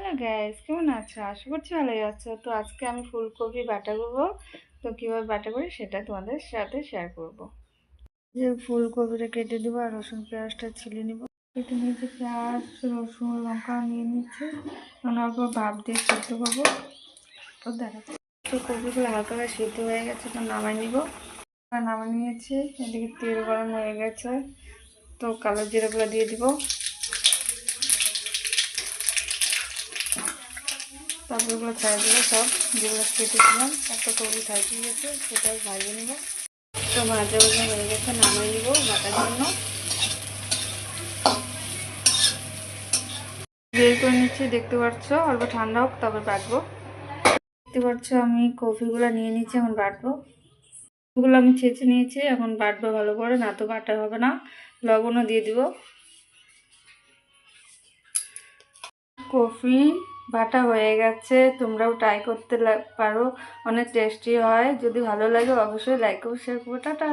Hello guys, কেমন আছো? আশা করছি ভালোই আছো। তো আজকে আমি ফুলকপি বাটা করবো। তো কিভাবে বাটা করি সেটা তোমাদের সাথে শেয়ার করব। যে ফুলকপিটা কেটে দেবো আর রসুন পেঁয়াজটা ছিলে নিব। কেটে নিয়েছি পেঁয়াজ, রসুন, লঙ্কা নিয়ে নিচ্ছি। অল্প ভাপ দিয়ে সিদ্ধ করবো। তো দেখো, তো কপিগুলো হালকা করে সিদ্ধ হয়ে গেছে, তো নামাই নিব। নামাই নিয়েছি। এদিকে তেল গরম হয়ে গেছে, তো কালো জিরাগুলো দিয়ে দিব। তারপর ওগুলো ছাড়া দিলে সব যেগুলো কেটেছিলাম একটা কবি থাকি গেছে, সেটা ভাজিয়ে নিব। তো ভাজা ভাজা হয়ে গেছে, নামিয়ে নিব বাটার জন্য। বের করে নিচ্ছি, দেখতে পাচ্ছ। অল্প ঠান্ডা হোক তারপর বাটবো। দেখতে পাচ্ছ আমি কফিগুলো নিয়ে নিচ্ছি, এখন বাটবো। ওগুলো আমি ছেঁচে নিয়েছি, এখন বাটবো ভালো করে, না তো বাটা হবে না। লবণও দিয়ে দিব। কফি বাটা হয়ে গেছে, তোমরাও ট্রাই করতে পারো, অনেক টেস্টি হয়। যদি ভালো লাগে অবশ্যই লাইক করো, শেয়ার করো। টাটা।